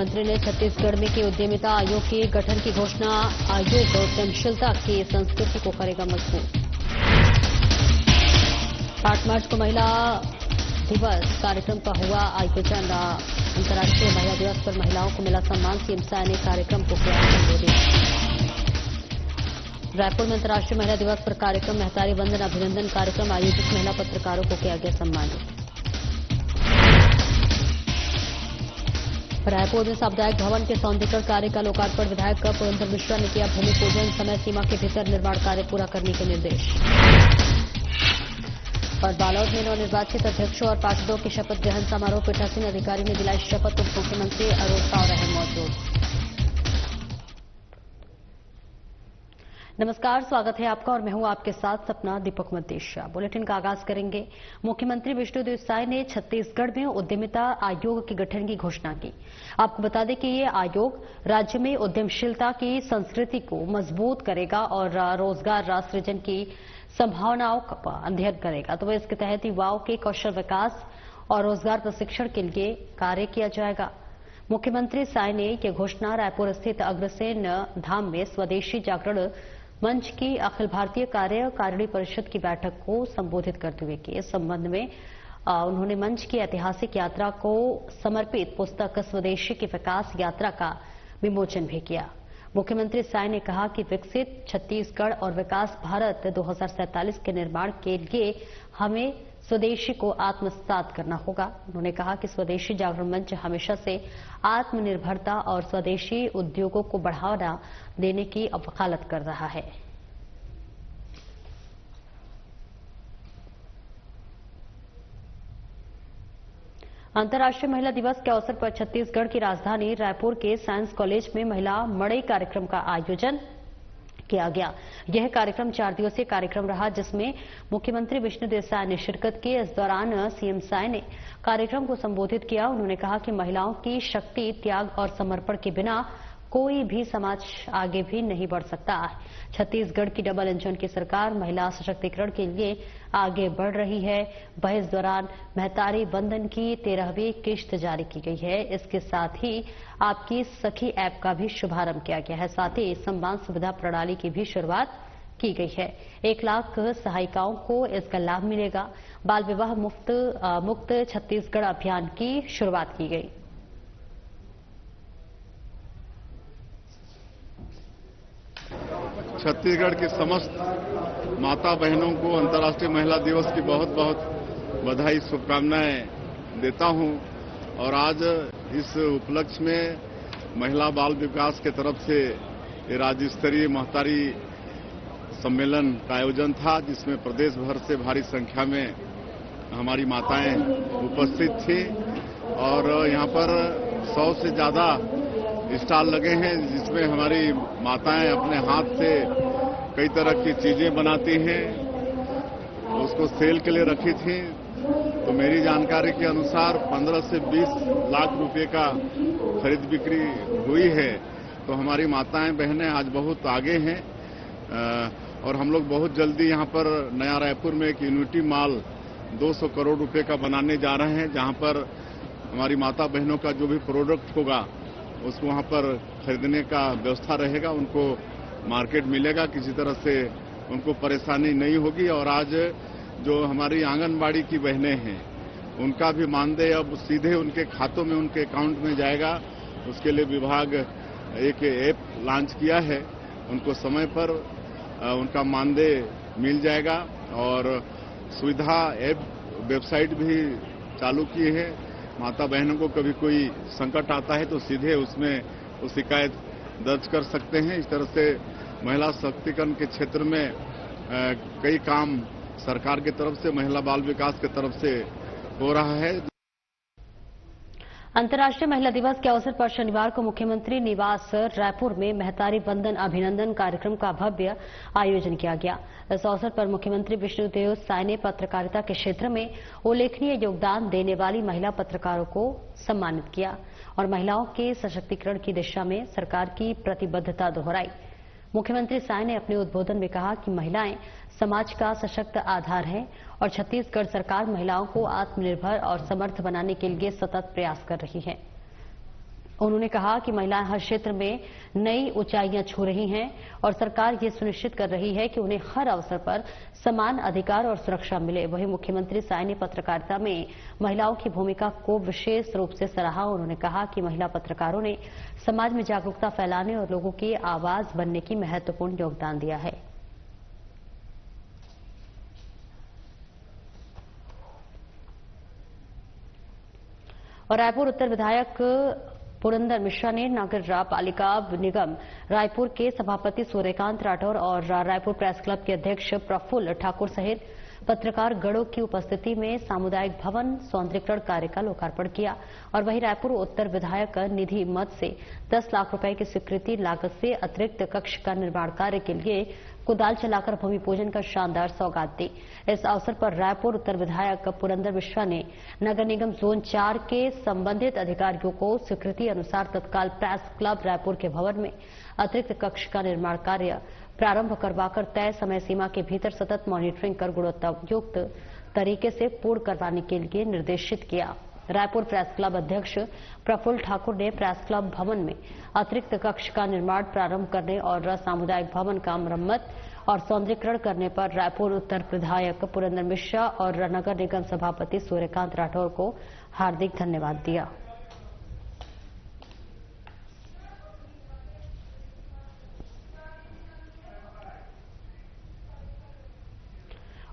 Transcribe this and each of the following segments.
मुख्यमंत्री ने छत्तीसगढ़ में के उद्यमिता आयोग के गठन की घोषणा। आयोग उद्यमशीलता की संस्कृति को करेगा मजबूत। 8 मार्च को महिला दिवस कार्यक्रम का हुआ आयोजन। अंतर्राष्ट्रीय महिला दिवस पर महिलाओं को मिला सम्मान। सीएम साय ने कार्यक्रम को किया संबोधित। रायपुर में अंतर्राष्ट्रीय महिला दिवस पर कार्यक्रम। महतारी वंदन अभिनंदन कार्यक्रम आयोजित। महिला पत्रकारों को किया गया सम्मानित। रायपुर में सामुदायिक भवन के सौंदर्यीकरण कार्य का लोकार्पण। विधायक पुरंदर मिश्रा ने किया भूमि पूजन। समय सीमा के भीतर निर्माण कार्य पूरा करने के निर्देश। और बालोद में नवनिर्वाचित अध्यक्षों और पार्षदों की शपथ ग्रहण समारोह। पीठासीन अधिकारी ने दिलाई शपथ। उप मुख्यमंत्री अरूण साव रहे मौजूद। नमस्कार, स्वागत है आपका और मैं हूं आपके साथ सपना दीपक मदेशिया। बुलेटिन का आगाज करेंगे। मुख्यमंत्री विष्णुदेव साय ने छत्तीसगढ़ में उद्यमिता आयोग के गठन की घोषणा की। आपको बता दें कि ये आयोग राज्य में उद्यमशीलता की संस्कृति को मजबूत करेगा और रोजगार सृजन की संभावनाओं का अध्ययन करेगा। तो इसके तहत युवाओं के कौशल विकास और रोजगार प्रशिक्षण के लिए कार्य किया जाएगा। मुख्यमंत्री साय ने यह घोषणा रायपुर स्थित अग्रसेन धाम में स्वदेशी जागरण मंच की अखिल भारतीय कार्यकारिणी परिषद की बैठक को संबोधित करते हुए की। इस संबंध में उन्होंने मंच की ऐतिहासिक यात्रा को समर्पित पुस्तक स्वदेशी की विकास यात्रा का विमोचन भी किया। मुख्यमंत्री साय ने कहा कि विकसित छत्तीसगढ़ और विकास भारत 2047 के निर्माण के लिए हमें स्वदेशी को आत्मसात करना होगा। उन्होंने कहा कि स्वदेशी जागरण मंच हमेशा से आत्मनिर्भरता और स्वदेशी उद्योगों को बढ़ावा देने की वकालत कर रहा है। अंतर्राष्ट्रीय महिला दिवस के अवसर पर छत्तीसगढ़ की राजधानी रायपुर के साइंस कॉलेज में महिला मड़ई कार्यक्रम का आयोजन किया गया। यह कार्यक्रम 4 दिवसीय कार्यक्रम रहा, जिसमें मुख्यमंत्री विष्णुदेव साय ने शिरकत की। इस दौरान सीएम साय ने कार्यक्रम को संबोधित किया। उन्होंने कहा कि महिलाओं की शक्ति, त्याग और समर्पण के बिना कोई भी समाज आगे भी नहीं बढ़ सकता। छत्तीसगढ़ की डबल इंजन की सरकार महिला सशक्तिकरण के लिए आगे बढ़ रही है। वह इस दौरान महतारी वंदन की 13वीं किश्त जारी की गई है। इसके साथ ही आपकी सखी ऐप का भी शुभारंभ किया गया है। साथ ही सम्मान सुविधा प्रणाली की भी शुरुआत की गई है। 1 लाख सहायिकाओं को इसका लाभ मिलेगा। बाल विवाह मुक्त छत्तीसगढ़ अभियान की शुरुआत की गई। छत्तीसगढ़ की समस्त माता बहनों को अंतर्राष्ट्रीय महिला दिवस की बहुत बहुत बधाई, शुभकामनाएं देता हूं। और आज इस उपलक्ष्य में महिला बाल विकास के तरफ से राज्य स्तरीय महतारी सम्मेलन का आयोजन था, जिसमें प्रदेश भर से भारी संख्या में हमारी माताएं उपस्थित थी। और यहां पर 100 से ज्यादा स्टॉल लगे हैं, जिसमें हमारी माताएं अपने हाथ से कई तरह की चीजें बनाती हैं, उसको सेल के लिए रखी थी। तो मेरी जानकारी के अनुसार 15 से 20 लाख रुपए का खरीद बिक्री हुई है। तो हमारी माताएं बहनें आज बहुत आगे हैं। और हम लोग बहुत जल्दी यहां पर नया रायपुर में एक यूनिटी मॉल 200 करोड़ रुपए का बनाने जा रहे हैं, जहां पर हमारी माता बहनों का जो भी प्रोडक्ट होगा उसको वहां पर खरीदने का व्यवस्था रहेगा। उनको मार्केट मिलेगा, किसी तरह से उनको परेशानी नहीं होगी। और आज जो हमारी आंगनबाड़ी की बहनें हैं, उनका भी मानदेय अब सीधे उनके खातों में, उनके अकाउंट में जाएगा। उसके लिए विभाग एक ऐप लॉन्च किया है, उनको समय पर उनका मानदेय मिल जाएगा। और सुविधा ऐप वेबसाइट भी चालू की है। माता बहनों को कभी कोई संकट आता है तो सीधे उसमें वो शिकायत दर्ज कर सकते हैं। इस तरह से महिला सशक्तिकरण के क्षेत्र में कई काम सरकार की तरफ से, महिला बाल विकास की तरफ से हो रहा है। अंतर्राष्ट्रीय महिला दिवस के अवसर पर शनिवार को मुख्यमंत्री निवास रायपुर में महतारी वंदन अभिनंदन कार्यक्रम का भव्य आयोजन किया गया। इस अवसर पर मुख्यमंत्री विष्णुदेव साय ने पत्रकारिता के क्षेत्र में उल्लेखनीय योगदान देने वाली महिला पत्रकारों को सम्मानित किया और महिलाओं के सशक्तिकरण की दिशा में सरकार की प्रतिबद्धता दोहराई। मुख्यमंत्री साय ने अपने उद्बोधन में कहा कि महिलाएं समाज का सशक्त आधार हैं और छत्तीसगढ़ सरकार महिलाओं को आत्मनिर्भर और समर्थ बनाने के लिए सतत प्रयास कर रही है। उन्होंने कहा कि महिलाएं हर क्षेत्र में नई ऊंचाइयां छू रही हैं और सरकार ये सुनिश्चित कर रही है कि उन्हें हर अवसर पर समान अधिकार और सुरक्षा मिले। वहीं मुख्यमंत्री साय ने पत्रकारिता में महिलाओं की भूमिका को विशेष रूप से सराहा। उन्होंने कहा कि महिला पत्रकारों ने समाज में जागरूकता फैलाने और लोगों की आवाज बनने की महत्वपूर्ण योगदान दिया है। और रायपुर उत्तर विधायक पुरंदर मिश्रा ने नगर पालिका निगम रायपुर के सभापति सूर्यकांत राठौर और रायपुर प्रेस क्लब के अध्यक्ष प्रफुल्ल ठाकुर सहित पत्रकार गणों की उपस्थिति में सामुदायिक भवन सौंदर्यीकरण कार्य का लोकार्पण किया। और वहीं रायपुर उत्तर विधायक निधि मद से 10 लाख रुपए की स्वीकृति लागत से अतिरिक्त कक्ष का निर्माण कार्य के लिए कुदाल चलाकर भूमि पूजन का शानदार सौगात दी। इस अवसर पर रायपुर उत्तर विधायक पुरंदर मिश्रा ने नगर निगम जोन 4 के संबंधित अधिकारियों को स्वीकृति अनुसार तत्काल प्रेस क्लब रायपुर के भवन में अतिरिक्त कक्ष का निर्माण कार्य प्रारंभ करवाकर तय समय सीमा के भीतर सतत मॉनिटरिंग कर गुणवत्तायुक्त तरीके से पूर्ण करवाने के लिए निर्देशित किया। रायपुर प्रेस क्लब अध्यक्ष प्रफुल्ल ठाकुर ने प्रेस क्लब भवन में अतिरिक्त कक्ष का निर्माण प्रारंभ करने और सामुदायिक भवन का मरम्मत और सौंदर्यीकरण करने पर रायपुर उत्तर विधायक पुरंदर मिश्रा और नगर निगम सभापति सूर्यकांत राठौर को हार्दिक धन्यवाद दिया।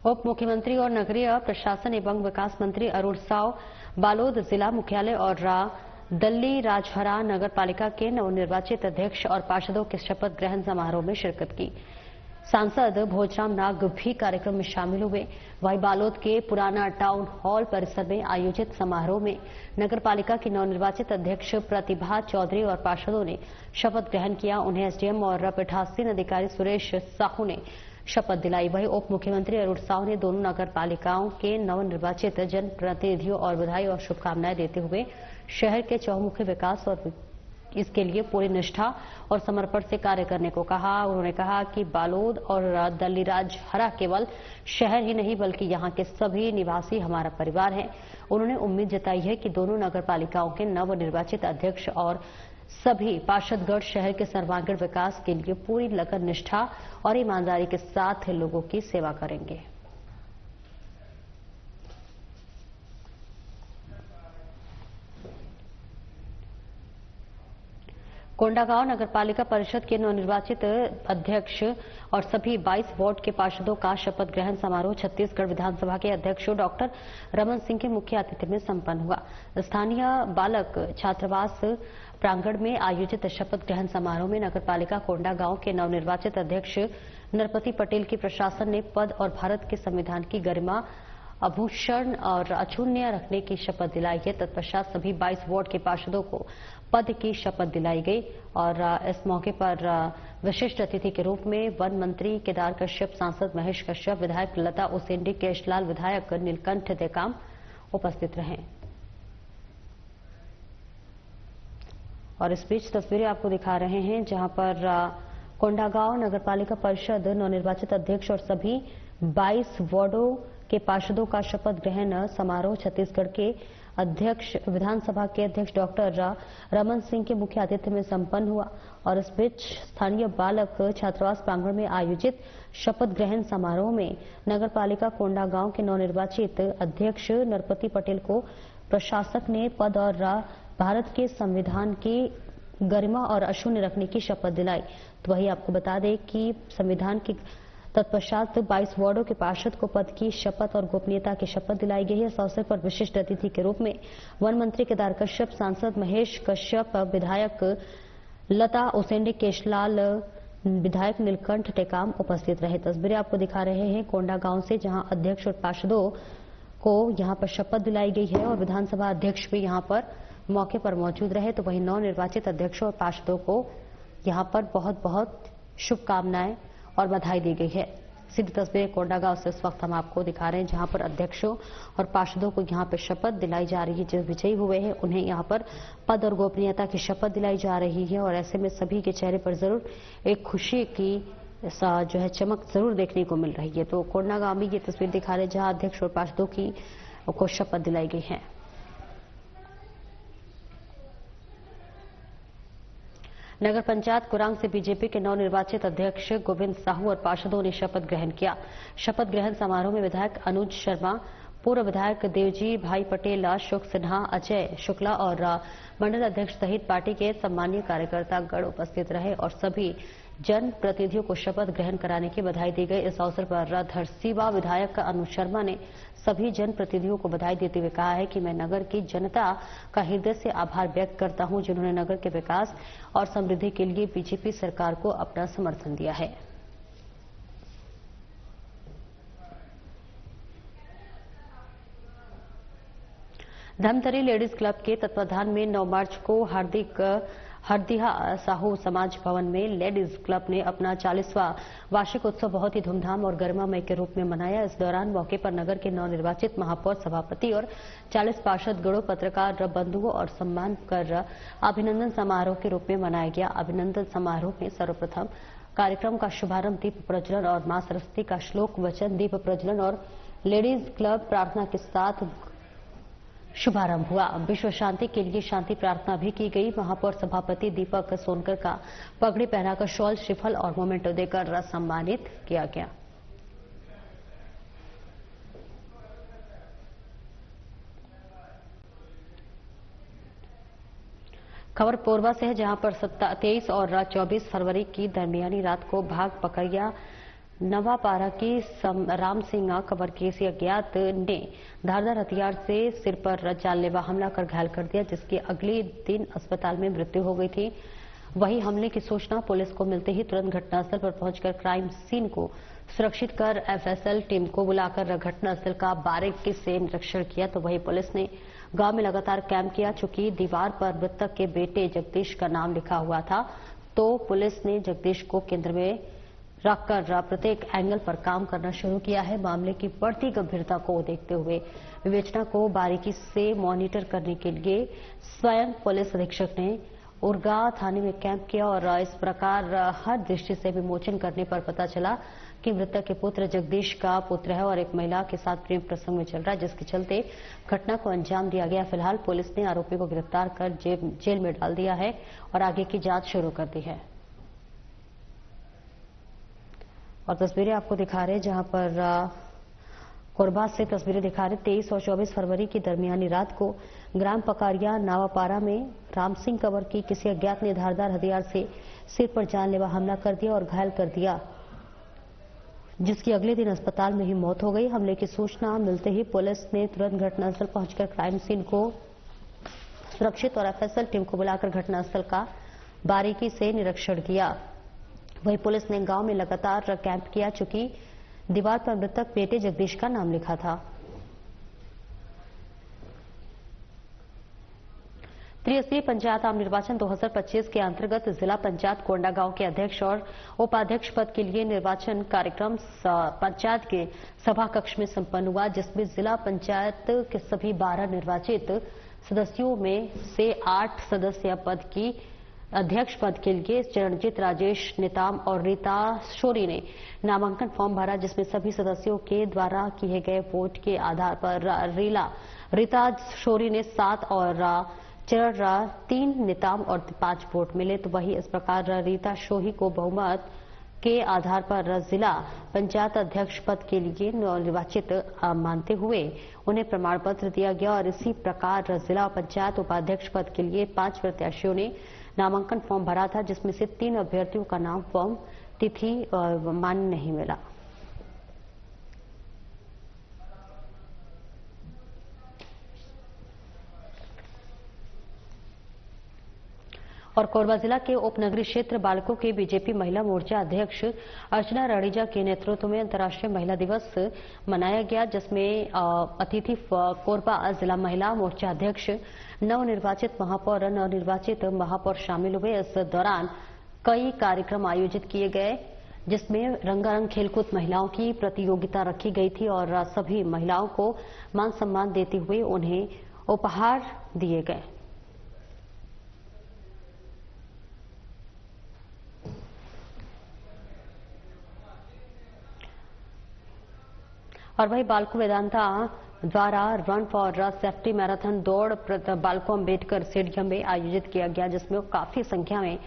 उप मुख्यमंत्री और नगरीय प्रशासन एवं विकास मंत्री अरुण साव बालोद जिला मुख्यालय और दल्ली राजहरा नगर पालिका के नवनिर्वाचित अध्यक्ष और पार्षदों के शपथ ग्रहण समारोह में शिरकत की। सांसद भोजराम नाग भी कार्यक्रम में शामिल हुए। वहीं बालोद के पुराना टाउन हॉल परिसर में आयोजित समारोह में नगर पालिका की नवनिर्वाचित अध्यक्ष प्रतिभा चौधरी और पार्षदों ने शपथ ग्रहण किया। उन्हें एसडीएम और पीठासीन अधिकारी सुरेश साहू ने शपथ दिलाई। वहीं उप मुख्यमंत्री अरुण साव ने दोनों नगर पालिकाओं के नवनिर्वाचित जनप्रतिनिधियों और बधाई और शुभकामनाएं देते हुए शहर के चौमुखी विकास और इसके लिए पूरी निष्ठा और समर्पण से कार्य करने को कहा। उन्होंने कहा कि बालोद और दल्लीराज हरा केवल शहर ही नहीं बल्कि यहाँ के सभी निवासी हमारा परिवार हैं। उन्होंने उम्मीद जताई है कि दोनों नगर पालिकाओं के नवनिर्वाचित अध्यक्ष और सभी पार्षदगण शहर के सर्वांगीण विकास के लिए पूरी लगन निष्ठा और ईमानदारी के साथ लोगों की सेवा करेंगे। कोंडागांव नगरपालिका परिषद के नवनिर्वाचित अध्यक्ष और सभी 22 वार्ड के पार्षदों का शपथ ग्रहण समारोह छत्तीसगढ़ विधानसभा के अध्यक्ष डॉक्टर रमन सिंह के मुख्य आतिथ्य में संपन्न हुआ। स्थानीय बालक छात्रावास प्रांगण में आयोजित शपथ ग्रहण समारोह में नगरपालिका कोंडागांव के नवनिर्वाचित अध्यक्ष नरपति पटेल की प्रशासन ने पद और भारत के संविधान की गरिमा अभूषण और अक्षुण्य रखने की शपथ दिलाई है। तत्पश्चात सभी 22 वार्ड के पार्षदों को पद की शपथ दिलाई गई और इस मौके पर विशिष्ट अतिथि के रूप में वन मंत्री केदार कश्यप, सांसद महेश कश्यप, विधायक लता उसेंडी, केशलाल, विधायक नीलकंठ देकाम उपस्थित रहे। और इस बीच तस्वीरें आपको दिखा रहे हैं जहां पर कोंडागांव नगरपालिका परिषद नवनिर्वाचित अध्यक्ष और सभी 22 वार्डों के पार्षदों का शपथ ग्रहण समारोह छत्तीसगढ़ के अध्यक्ष विधानसभा के अध्यक्ष डॉक्टर रमन सिंह के मुख्य आतिथ्य में संपन्न हुआ। और इस बीच स्थानीय बालक छात्रावास प्रांगण में आयोजित शपथ ग्रहण समारोह में नगरपालिका कोंडागांव के नवनिर्वाचित अध्यक्ष नरपति पटेल को प्रशासक ने पद और भारत के संविधान की गरिमा और अक्षुण्य रखने की शपथ दिलाई। तो वही आपको बता दें कि संविधान की तत्पश्चात 22 वार्डों के पार्षद को पद की शपथ और गोपनीयता की शपथ दिलाई गई है। इस अवसर पर विशिष्ट अतिथि के रूप में वन मंत्री केदार कश्यप, सांसद महेश कश्यप, विधायक लता उसेंडी, केशलाल, विधायक नीलकंठ टेकाम उपस्थित रहे। तस्वीरें आपको दिखा रहे हैं कोंडागांव से, जहां अध्यक्ष और पार्षदों को यहां पर शपथ दिलाई गई है और विधानसभा अध्यक्ष भी यहां पर मौके पर मौजूद रहे। तो वहीं नवनिर्वाचित अध्यक्षों और पार्षदों को यहां पर बहुत बहुत शुभकामनाएं और बधाई दी गई है। सीधी तस्वीरें कोंडागांव से इस वक्त हम आपको दिखा रहे हैं जहां पर अध्यक्षों और पार्षदों को यहां पर शपथ दिलाई जा रही है। जो विजयी हुए हैं उन्हें यहां पर पद और गोपनीयता की शपथ दिलाई जा रही है और ऐसे में सभी के चेहरे पर जरूर एक खुशी की जो है चमक जरूर देखने को मिल रही है। तो कोंडागांव में ये तस्वीर दिखा रहे हैं जहां अध्यक्ष और पार्षदों की को शपथ दिलाई गई है। नगर पंचायत कुरांग से बीजेपी के नवनिर्वाचित अध्यक्ष गोविंद साहू और पार्षदों ने शपथ ग्रहण किया। शपथ ग्रहण समारोह में विधायक अनुज शर्मा, पूर्व विधायक देवजी भाई पटेल, अशोक सिन्हा, अजय शुक्ला और मंडल अध्यक्ष सहित पार्टी के सम्मानीय कार्यकर्ता गण उपस्थित रहे और सभी जन प्रतिनिधियों को शपथ ग्रहण कराने की बधाई दी गई। इस अवसर पर धरसीवा विधायक अनुज शर्मा ने सभी जन प्रतिनिधियों को बधाई देते हुए कहा है कि मैं नगर की जनता का हृदय से आभार व्यक्त करता हूं, जिन्होंने नगर के विकास और समृद्धि के लिए बीजेपी सरकार को अपना समर्थन दिया है। धमतरी लेडीज क्लब के तत्वाधान में 9 मार्च को हरदिहा साहू समाज भवन में लेडीज क्लब ने अपना 40वां वार्षिक उत्सव बहुत ही धूमधाम और गरिमामय के रूप में मनाया। इस दौरान मौके पर नगर के नवनिर्वाचित महापौर, सभापति और 40 पार्षद गणों, पत्रकार बंधुओं और सम्मान कर अभिनंदन समारोह के रूप में मनाया गया। अभिनंदन समारोह में सर्वप्रथम कार्यक्रम का शुभारंभ दीप प्रज्वलन और मां सरस्वती का श्लोक वचन दीप प्रज्वलन और लेडीज क्लब प्रार्थना के साथ शुभारंभ हुआ। विश्व शांति के लिए शांति प्रार्थना भी की गई। महापौर सभापति दीपक सोनकर का पगड़ी पहनाकर शॉल, श्रीफल और मोमेंटो देकर सम्मानित किया गया। खबर कोरबा से है, जहां पर 23 और 24 फरवरी की दरमियानी रात को भाग पकड़िया नवापारा की राम सिंह कबर के किसी अज्ञात ने धारदार हथियार से सिर पर जानलेवा हमला कर घायल कर दिया, जिसकी अगले दिन अस्पताल में मृत्यु हो गई थी। वहीं हमले की सूचना पुलिस को मिलते ही तुरंत घटनास्थल पर पहुंचकर क्राइम सीन को सुरक्षित कर एफएसएल टीम को बुलाकर घटनास्थल का बारीकी से निरीक्षण किया। तो वहीं पुलिस ने गांव में लगातार कैंप किया। चूंकि दीवार पर मृतक के बेटे जगदीश का नाम लिखा हुआ था, तो पुलिस ने जगदीश को केंद्र में रखकर प्रत्येक एंगल पर काम करना शुरू किया है। मामले की बढ़ती गंभीरता को देखते हुए विवेचना को बारीकी से मॉनिटर करने के लिए स्वयं पुलिस अधीक्षक ने उरगा थाने में कैंप किया और इस प्रकार हर दृष्टि से विमोचन करने पर पता चला कि मृतक के पुत्र जगदीश का पुत्र है और एक महिला के साथ प्रेम प्रसंग में चल रहा है, जिसके चलते घटना को अंजाम दिया गया। फिलहाल पुलिस ने आरोपी को गिरफ्तार कर जेल में डाल दिया है और आगे की जांच शुरू कर दी है। और तस्वीरें आपको दिखा रहे हैं, जहां पर कोरबा से तस्वीरें दिखा रहे 23 और 24 फरवरी की दरमियानी रात को ग्राम पकारिया नावापारा में राम सिंह कंवर की किसी अज्ञात ने धारदार हथियार से सिर पर जानलेवा हमला कर दिया और घायल कर दिया, जिसकी अगले दिन अस्पताल में ही मौत हो गई। हमले की सूचना मिलते ही पुलिस ने तुरंत घटनास्थल पहुंचकर क्राइम सीन को सुरक्षित और एफएसएल टीम को बुलाकर घटनास्थल का बारीकी से निरीक्षण किया। वहीं पुलिस ने गांव में लगातार कैंप किया। चूंकि दीवार पर मृतक बेटे जगदीश का नाम लिखा था। त्रिस्तरीय पंचायत आम निर्वाचन 2025 के अंतर्गत जिला पंचायत कोंडागांव के अध्यक्ष और उपाध्यक्ष पद के लिए निर्वाचन कार्यक्रम पंचायत के सभा कक्ष में संपन्न हुआ, जिसमें जिला पंचायत के सभी 12 निर्वाचित सदस्यों में से 8 सदस्य पद की अध्यक्ष पद के लिए चरणजीत राजेश नेताम और रीता शोरी ने नामांकन फॉर्म भरा, जिसमें सभी सदस्यों के द्वारा किए गए वोट के आधार पर रीता शोरी ने 7 और चरण 3 नेताम और 5 वोट मिले। तो वही इस प्रकार रीता शोरी को बहुमत के आधार पर जिला पंचायत अध्यक्ष पद के लिए निर्वाचित मानते हुए उन्हें प्रमाण पत्र दिया गया और इसी प्रकार जिला पंचायत उपाध्यक्ष पद के लिए 5 प्रत्याशियों ने नामांकन फॉर्म भरा था, जिसमें से 3 अभ्यर्थियों का नाम फॉर्म तिथि मान्य नहीं मिला। और कोरबा जिला के उपनगरीय क्षेत्र बालकों के बीजेपी महिला मोर्चा अध्यक्ष अर्चना राणीजा के नेतृत्व में अंतर्राष्ट्रीय महिला दिवस मनाया गया, जिसमें अतिथि कोरबा जिला महिला मोर्चा अध्यक्ष नवनिर्वाचित महापौर शामिल हुए। इस दौरान कई कार्यक्रम आयोजित किए गए, जिसमें रंगारंग खेलकूद महिलाओं की प्रतियोगिता रखी गई थी और सभी महिलाओं को मान सम्मान देते हुए उन्हें उपहार दिए गए। और वही बालको वेदांता द्वारा रन फॉर सेफ्टी मैराथन दौड़ बालको अम्बेडकर स्टेडियम में आयोजित किया गया, जिसमें काफी संख्या में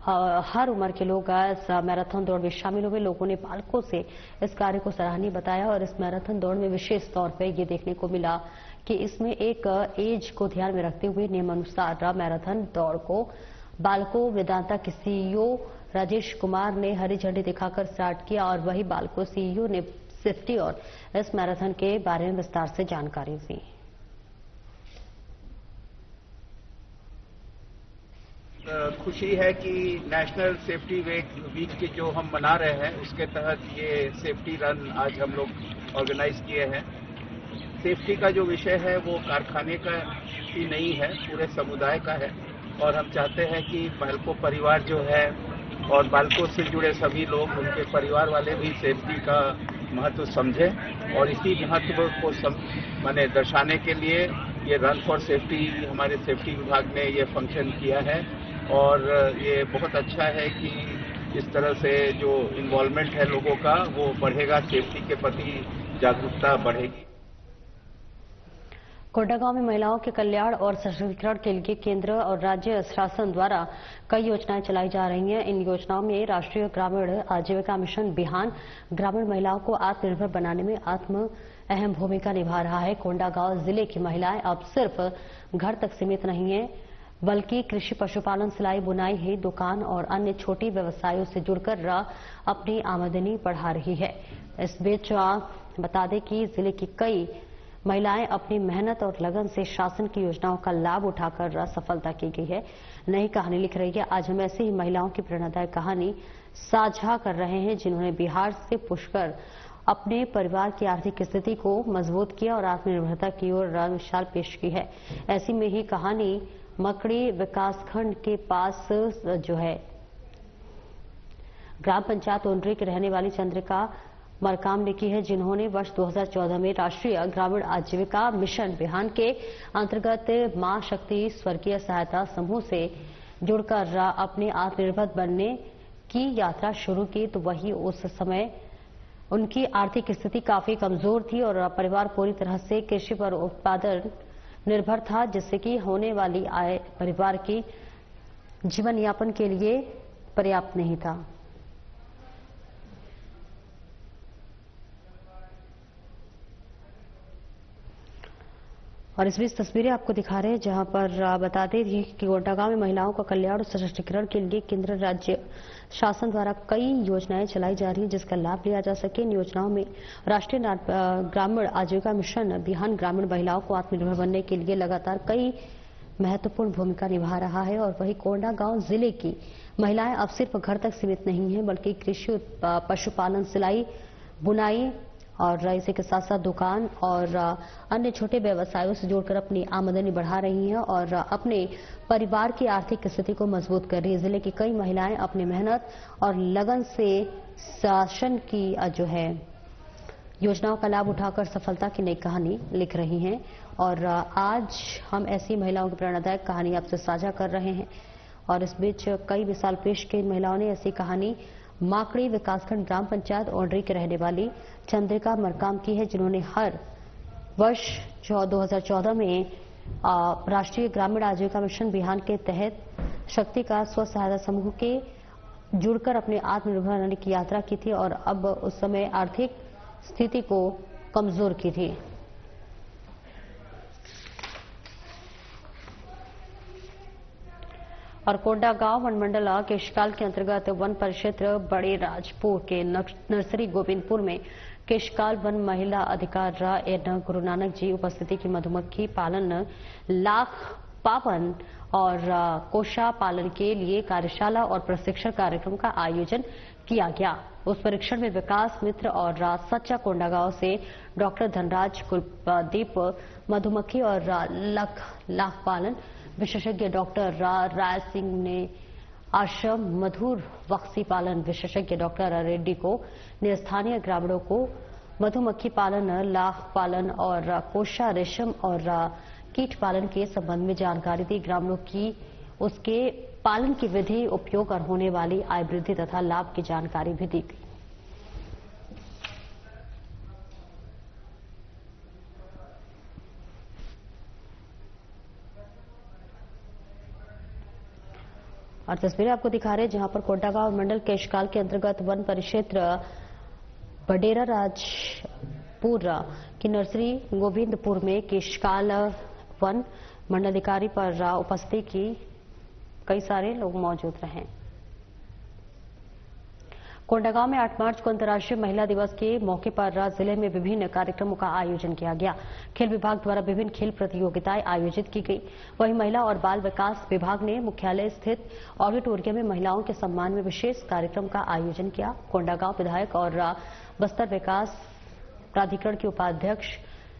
हर उम्र के लोग इस मैराथन दौड़ में शामिल हुए। लोगों ने बालकों से इस कार्य को सराहनीय बताया और इस मैराथन दौड़ में विशेष तौर पर ये देखने को मिला कि इसमें एक एज को ध्यान में रखते हुए नियमानुसार मैराथन दौड़ को बालको वेदांता के सीईओ राजेश कुमार ने हरी झंडी दिखाकर स्टार्ट किया और वही बालको सीईओ ने सेफ्टी और इस मैराथन के बारे में विस्तार से जानकारी दी। खुशी है कि नेशनल सेफ्टी वीक के जो हम मना रहे हैं उसके तहत ये सेफ्टी रन आज हम लोग ऑर्गेनाइज किए हैं। सेफ्टी का जो विषय है वो कारखाने का ही नहीं है, पूरे समुदाय का है और हम चाहते हैं कि बालको परिवार जो है और बालकों से जुड़े सभी लोग, उनके परिवार वाले भी सेफ्टी का महत्व समझें और इसी महत्व को माने दर्शाने के लिए ये रन फॉर सेफ्टी हमारे सेफ्टी विभाग ने ये फंक्शन किया है और ये बहुत अच्छा है कि इस तरह से जो इन्वॉल्वमेंट है लोगों का वो बढ़ेगा, सेफ्टी के प्रति जागरूकता बढ़ेगी। कोंडागांव में महिलाओं के कल्याण और सशक्तिकरण के लिए केंद्र और राज्य शासन द्वारा कई योजनाएं चलाई जा रही हैं। इन योजनाओं में राष्ट्रीय ग्रामीण आजीविका मिशन बिहान ग्रामीण महिलाओं को आत्मनिर्भर बनाने में अहम भूमिका निभा रहा है। कोंडागांव जिले की महिलाएं अब सिर्फ घर तक सीमित नहीं है, बल्कि कृषि, पशुपालन, सिलाई, बुनाई, ही दुकान और अन्य छोटी व्यवसायों से जुड़कर अपनी आमदनी बढ़ा रही है। इस बीच बता दें कि जिले की कई महिलाएं अपनी मेहनत और लगन से शासन की योजनाओं का लाभ उठाकर सफलता की गई है। नई कहानी लिख रही है। आज हम ऐसी ही महिलाओं की प्रेरणादायक कहानी साझा कर रहे हैं जिन्होंने बिहार से पुष्कर अपने परिवार की आर्थिक स्थिति को मजबूत किया और आत्मनिर्भरता की ओर मिसाल पेश की है। ऐसी में ही कहानी मकड़ी विकासखंड के पास जो है ग्राम पंचायत ओंडरी की रहने वाली चंद्रिका मरकाम ने की है, जिन्होंने वर्ष 2014 में राष्ट्रीय ग्रामीण आजीविका मिशन बिहान के अंतर्गत मां शक्ति स्वर्गीय सहायता समूह से जुड़कर अपने आत्मनिर्भर बनने की यात्रा शुरू की। तो वही उस समय उनकी आर्थिक स्थिति काफी कमजोर थी और परिवार पूरी तरह से कृषि पर उत्पादन निर्भर था, जिससे कि होने वाली आय परिवार की जीवन यापन के लिए पर्याप्त नहीं था। और इस बीच तस्वीरें आपको दिखा रहे हैं जहां पर बता दें कि कोंडागांव में महिलाओं का कल्याण और सशक्तिकरण के लिए केंद्र राज्य शासन द्वारा कई योजनाएं चलाई जा रही हैं जिसका लाभ लिया जा सके। इन योजनाओं में राष्ट्रीय ग्रामीण आजीविका मिशन बिहान ग्रामीण महिलाओं को आत्मनिर्भर बनने के लिए लगातार कई महत्वपूर्ण भूमिका निभा रहा है और वही कोंडागांव जिले की महिलाएं अब सिर्फ घर तक सीमित नहीं है, बल्कि कृषि, पशुपालन, सिलाई, बुनाई और इसी के साथ साथ दुकान और अन्य छोटे व्यवसायों से जोड़कर अपनी आमदनी बढ़ा रही हैं और अपने परिवार की आर्थिक स्थिति को मजबूत कर रही है। जिले की कई महिलाएं अपनी मेहनत और लगन से शासन की जो है योजनाओं का लाभ उठाकर सफलता की नई कहानी लिख रही हैं और आज हम ऐसी महिलाओं की प्रेरणादायक कहानी आपसे साझा कर रहे हैं। और इस बीच कई मिसाल पेश की महिलाओं ने ऐसी कहानी माकड़ी विकासखंड ग्राम पंचायत ओंडरी के रहने वाली चंद्रिका मरकाम की है, जिन्होंने हर वर्ष 2014 में राष्ट्रीय ग्रामीण आजीविका मिशन बिहान के तहत शक्ति का स्व सहायता समूह के जुड़कर अपने आत्मनिर्भर बनने की यात्रा की थी और अब उस समय आर्थिक स्थिति को कमजोर की थी। और कोंडागांव वनमंडल केशकाल के अंतर्गत वन परिक्षेत्र बड़े राजपुर के नर्सरी गोविंदपुर में केशकाल वन महिला अधिकार एन गुरु नानक जी उपस्थिति की मधुमक्खी पालन, लाख पावन और कोशा पालन के लिए कार्यशाला और प्रशिक्षण कार्यक्रम का आयोजन किया गया। उस परीक्षण में विकास मित्र और सच्चा कोंडागांव से डॉक्टर धनराज कुलदीप मधुमक्खी और लाख पालन विशेषज्ञ डॉक्टर राय सिंह ने आश्रम मधुर वक्सी पालन विशेषज्ञ डॉक्टर रेड्डी को ने स्थानीय ग्रामीणों को मधुमक्खी पालन, लाख पालन और कोशा रेशम और कीट पालन के संबंध में जानकारी दी। ग्रामीणों की उसके पालन की विधि, उपयोग और होने वाली आय वृद्धि तथा लाभ की जानकारी भी दी गई। और तस्वीरें आपको दिखा रहे हैं जहां पर कोंडागांव मंडल केशकाल के अंतर्गत वन परिक्षेत्र बडेरा राजपुर की नर्सरी गोविंदपुर में केशकाल वन मंडलाधिकारी पर उपस्थिति की कई सारे लोग मौजूद रहे। कोंडागांव में 8 मार्च को अंतर्राष्ट्रीय महिला दिवस के मौके पर जिले में विभिन्न कार्यक्रमों का आयोजन किया गया। खेल विभाग द्वारा विभिन्न खेल प्रतियोगिताएं आयोजित की गई। वहीं महिला और बाल विकास विभाग ने मुख्यालय स्थित ऑडिटोरियम में महिलाओं के सम्मान में विशेष कार्यक्रम का आयोजन किया। कोंडागांव विधायक और बस्तर विकास प्राधिकरण की उपाध्यक्ष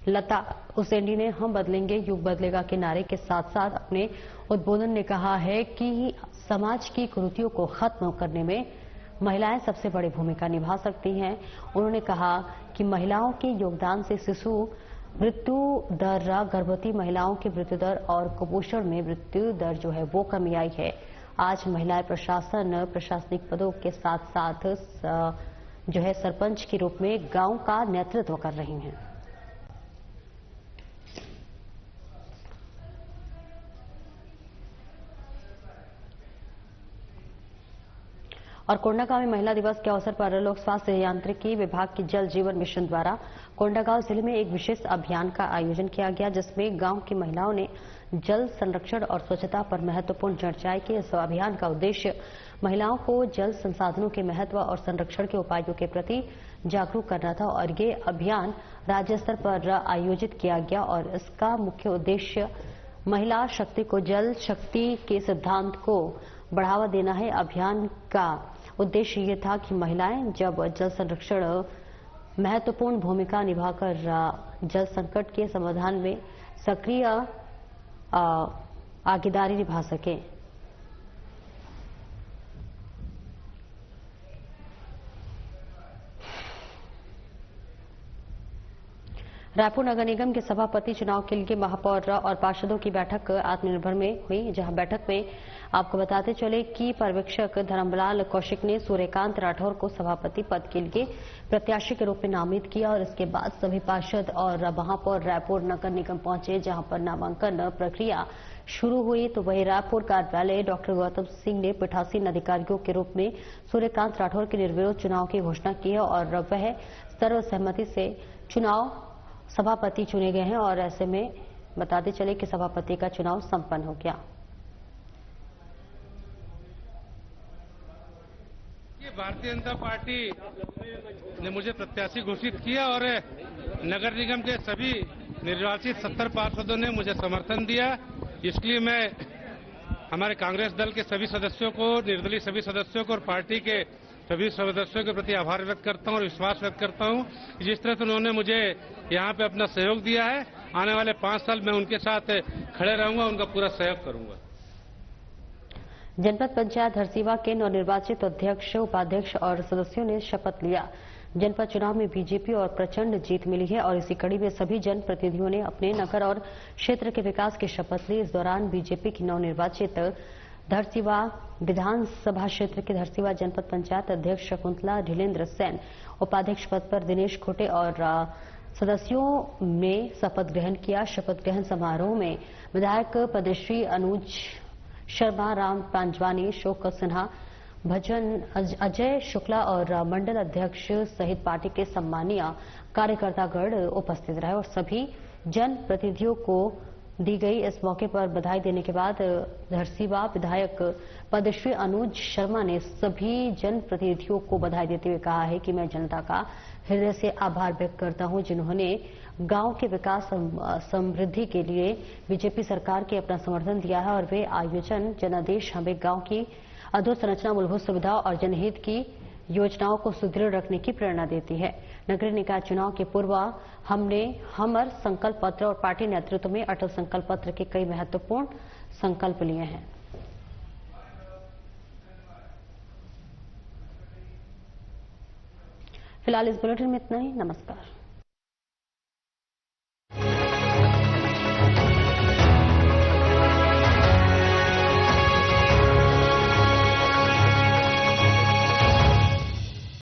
लता उसेंडी ने हम बदलेंगे युग बदलेगा के नारे के साथ साथ अपने उद्बोधन में कहा है कि समाज की कुरीतियों को खत्म करने में महिलाएं सबसे बड़ी भूमिका निभा सकती हैं। उन्होंने कहा कि महिलाओं के योगदान से शिशु मृत्यु दर, गर्भवती महिलाओं की मृत्यु दर और कुपोषण में मृत्यु दर जो है वो कमी आई है। आज महिलाएं प्रशासनिक पदों के साथ साथ जो है सरपंच के रूप में गांव का नेतृत्व कर रही हैं। और कोंडागांव में महिला दिवस के अवसर पर लोक स्वास्थ्य यांत्रिकी विभाग की जल जीवन मिशन द्वारा कोंडागांव जिले में एक विशेष अभियान का आयोजन किया गया, जिसमें गांव की महिलाओं ने जल संरक्षण और स्वच्छता पर महत्वपूर्ण चर्चाएं की। इस अभियान का उद्देश्य महिलाओं को जल संसाधनों के महत्व और संरक्षण के उपायों के प्रति जागरूक करना था और ये अभियान राज्य स्तर पर आयोजित किया गया और इसका मुख्य उद्देश्य महिला शक्ति को जल शक्ति के सिद्धांत को बढ़ावा देना है। अभियान का उद्देश्य ये था कि महिलाएं जब जल संरक्षण महत्वपूर्ण भूमिका निभाकर जल संकट के समाधान में सक्रिय भागीदारी निभा सकें। रायपुर नगर निगम के सभापति चुनाव के लिए महापौर और पार्षदों की बैठक आत्मनिर्भर में हुई, जहां बैठक में आपको बताते चले कि पर्यवेक्षक धर्मलाल कौशिक ने सूर्यकांत राठौर को सभापति पद के लिए प्रत्याशी के रूप में नामित किया और इसके बाद सभी पार्षद और महापौर रायपुर नगर निगम पहुंचे, जहां पर नामांकन प्रक्रिया शुरू हुई। तो वहीं रायपुर कार्यालय डॉक्टर गौतम सिंह ने पीठासीन अधिकारियों के रूप में सूर्यकांत राठौर के निर्विरोध चुनाव की घोषणा की है और वह सर्वसहमति से चुनाव सभापति चुने गए हैं और ऐसे में बताते चले कि सभापति का चुनाव संपन्न हो गया। भारतीय जनता पार्टी ने मुझे प्रत्याशी घोषित किया और नगर निगम के सभी निर्वाचित 70 पार्षदों ने मुझे समर्थन दिया। इसलिए मैं हमारे कांग्रेस दल के सभी सदस्यों को, निर्दलीय सभी सदस्यों को और पार्टी के सभी सदस्यों के प्रति आभार व्यक्त करता हूं और विश्वास व्यक्त करता हूं कि जिस तरह से उन्होंने मुझे यहां पे अपना सहयोग दिया है, आने वाले 5 साल मैं उनके साथ खड़े रहूंगा, उनका पूरा सहयोग करूंगा। जनपद पंचायत हरसीवा के नवनिर्वाचित अध्यक्ष, उपाध्यक्ष और सदस्यों ने शपथ लिया। जनपद चुनाव में बीजेपी और प्रचंड जीत मिली है और इसी कड़ी में सभी जनप्रतिनिधियों ने अपने नगर और क्षेत्र के विकास की शपथ ली। इस दौरान बीजेपी की नवनिर्वाचित धरसीवा विधानसभा क्षेत्र के धरसीवा जनपद पंचायत अध्यक्ष शकुंतला ढिलेंद्र सेन, उपाध्यक्ष पद पर दिनेश खोटे और सदस्यों ने शपथ ग्रहण किया। शपथ ग्रहण समारोह में विधायक पद्मश्री अनुज शर्मा, राम पांजवानी, शोक सिन्हा, भजन अजय शुक्ला और मंडल अध्यक्ष सहित पार्टी के सम्मानीय कार्यकर्तागण उपस्थित रहे और सभी जनप्रतिनिधियों को दी गई। इस मौके पर बधाई देने के बाद धरसीवा विधायक पद्मश्री अनुज शर्मा ने सभी जनप्रतिनिधियों को बधाई देते हुए कहा है कि मैं जनता का हृदय से आभार व्यक्त करता हूं, जिन्होंने गांव के विकास समृद्धि के लिए बीजेपी सरकार के अपना समर्थन दिया है और वे आयोजन जनादेश हमें गांव की अधोसंरचना, मूलभूत सुविधा और जनहित की योजनाओं को सुदृढ़ रखने की प्रेरणा देती है। नगरीय निकाय चुनाव के पूर्व हमने हमर संकल्प पत्र और पार्टी नेतृत्व में अटल संकल्प पत्र के कई महत्वपूर्ण संकल्प लिए हैं। फिलहाल इस बुलेटिन में इतना ही। नमस्कार।